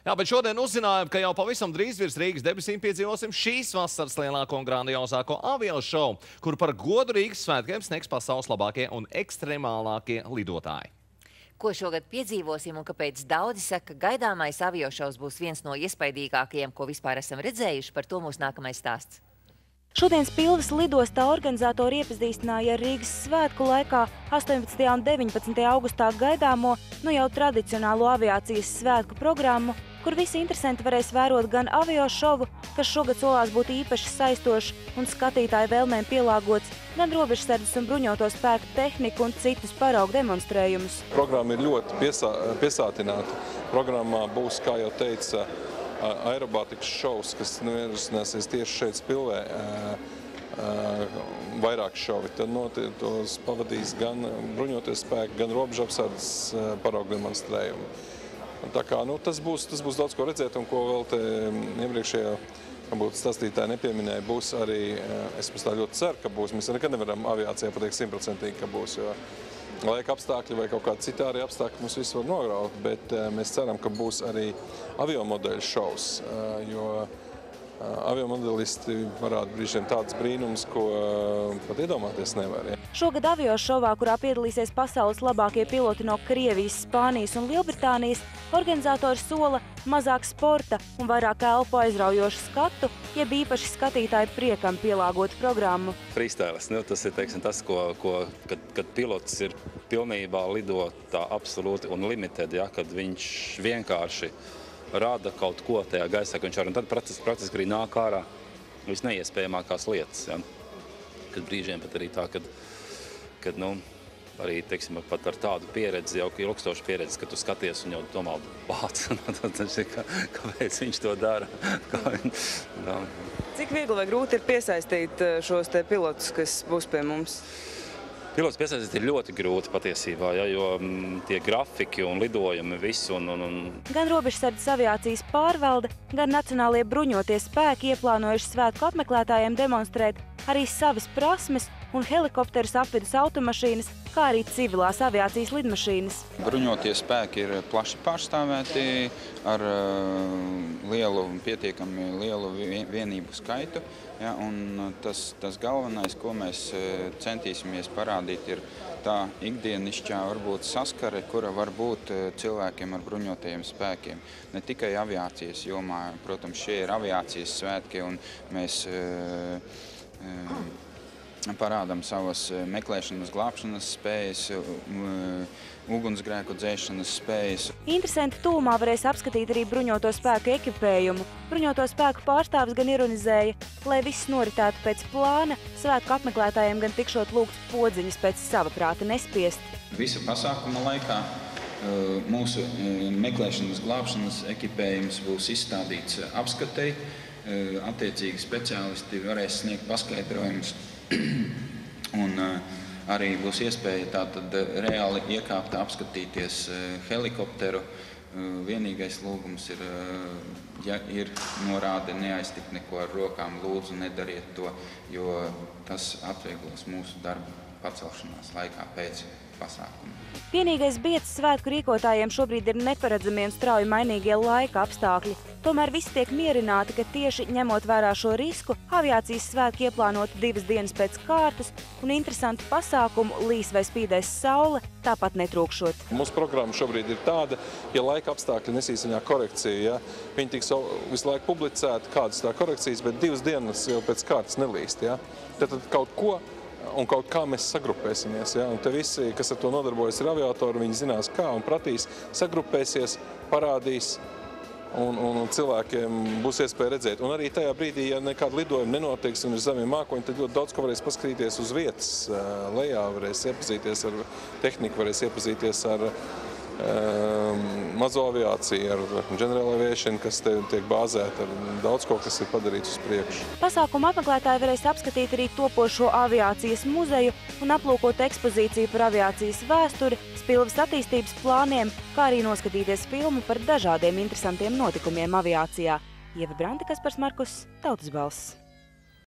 Jā, bet šodien uzzinājām, ka jau pavisam drīz virs Rīgas debesīm piedzīvosim šīs vasaras lielāko un grandiozāko avio šovu, kur par godu Rīgas svētkiem sniegs pasaules labākie un ekstremālākie lidotāji. Ko šogad piedzīvosim un kāpēc daudzi saka, ka gaidāmais aviošovs būs viens no iespaidīgākajiem, ko vispār esam redzējuši, par to mūsu nākamais stāsts. Šodienas Pilvas lidostā organizatori iepazīstināja ar Rīgas svētku laikā 18. un 19. augustā gaidāmo, nu jau tradicionālo aviācijas svētku programmu, kur visi interesanti varēs vērot gan avio šovu, kas šogad solās būt īpaši saistošs un skatītāju vēlmēm pielāgots, gan robežsardzes un bruņoto spēku tehniku un citus paraugu demonstrējumus. Programma ir ļoti piesātināta. Programmā būs, kā jau teica, aerobātikas šovs, kas ierasināsies tieši šeit Spilvē, vairāk šovi. Tad tos pavadīs gan bruņoties spēki, gan robežapsardzes paraugu demonstrējumi. Tā kā, tas būs daudz ko redzēt, un ko vēl te iepriekšējā stāstītāji nepieminēja, būs arī, es tā ļoti ceru, ka būs. Mēs nekad nevaram aviācijā pateikt 100%, ka būs, jo laika apstākļi vai kaut kādi citādi apstākļi mums visu var nograut, bet mēs ceram, ka būs arī aviomodeļu šovs, jo aviomodelisti parāda brīžiem tāds brīnums, ko pat iedomāties nevar. Ja. Šogad avio šovā, kurā piedalīsies pasaules labākie piloti no Krievijas, Spānijas un Lielbritānijas, organizatori sola mazāk sporta un vairāk elpu aizraujošu skatu, jeb īpaši skatītāju priekam pielāgotu programmu. Freestyles, tas ir tas, kad pilots ir pilnībā lido tā absolūti un limited, ja, kad viņš vienkārši rada kaut ko tajā gaisā, ka viņš var, un tad praktiski arī nāk ārā visneiespējamākās lietas. Ja. Kad brīžiem pat arī tā, kad arī, teiksim, pat ar tādu pieredzi, jau ilgstošu pieredzi, ka tu skaties un jau domā, kāpēc viņš to dara. Cik viegli vai grūti ir piesaistīt šos te pilotus, kas būs pie mums? Pilots piesaistīt ir ļoti grūti patiesībā, ja, jo tie grafiki un lidojumi visu Gan robežsardzes aviācijas pārvalde, gan nacionālie bruņotie spēki ieplānojuši svētku apmeklētājiem demonstrēt arī savas prasmes un helikopterus, apvidus automašīnas, kā arī civilās aviācijas lidmašīnas. Bruņotie spēki ir plaši pārstāvēti ar pietiekami lielu vienību skaitu. Ja, un tas galvenais, ko mēs centīsimies parādīt, ir tā ikdienišķā varbūt saskare, kura var būt cilvēkiem ar bruņotajiem spēkiem. Ne tikai aviācijas jomā, protams, šie ir aviācijas svētki, un mēs parādām savas meklēšanas, glābšanas spējas, ugunsgrēku dzēšanas spējas. Interesanti tūmā varēs apskatīt arī bruņoto spēku ekipējumu. Bruņoto spēku pārstāvis gan ironizēja, lai viss noritētu pēc plāna, svētku apmeklētājiem gan tikšot lūgts podziņas pēc sava prāta nespiest. Visa pasākuma laikā mūsu meklēšanas, glābšanas ekipējums būs izstādīts apskatei. Attiecīgi speciālisti varēs sniegt paskaidrojumus. Un arī būs iespēja tātad reāli iekāpt, apskatīties helikopteru. Vienīgais lūgums ir, ja ir norāde neaiztikt neko ar rokām, lūdzu nedariet to, jo tas atvieglos mūsu darbu pacelšanās laikā pēc pasākuma. Vienīgais biedrs svētku rīkotājiem šobrīd ir neparedzamie un strauji mainīgie laika apstākļi. Tomēr visi tiek mierināti, ka tieši ņemot vērā šo risku, aviācijas svētki ieplānoti 2 dienas pēc kārtas un interesantu pasākumu līs vai spīdēs saule, tāpat netrūkšot. Mūsu programma šobrīd ir tāda, ja laika apstākļi nesīs viņā korekciju, ja, viņi tiks visu laiku publicēti, kādas tā korekcijas, bet 2 dienas jau pēc kārtas nelīst. Ja. Tad kaut ko un kaut kā mēs sagrupēsimies. Ja? Un te visi, kas ar to nodarbojas, ir aviatori, viņi zinās kā un pratīs, sagrupēsies, parādīs un cilvēkiem būs iespēja redzēt. Un arī tajā brīdī, ja nekāda lidojuma nenotiks un ir zemie mākoņi, tad ļoti daudz ko varēs paskatīties uz vietas. Lejā varēs iepazīties ar tehniku, varēs iepazīties ar mazo aviāciju, ar General Aviation, kas te tiek bāzēta, ar daudz ko, kas ir padarīts uz priekšu. Pasākuma apmeklētāji varēs apskatīt arī topošo aviācijas muzeju un aplūkot ekspozīciju par aviācijas vēsturi, Spilvas attīstības plāniem, kā arī noskatīties filmu par dažādiem interesantiem notikumiem aviācijā. Ieva Brante, Kaspars Markus, Tautas balss.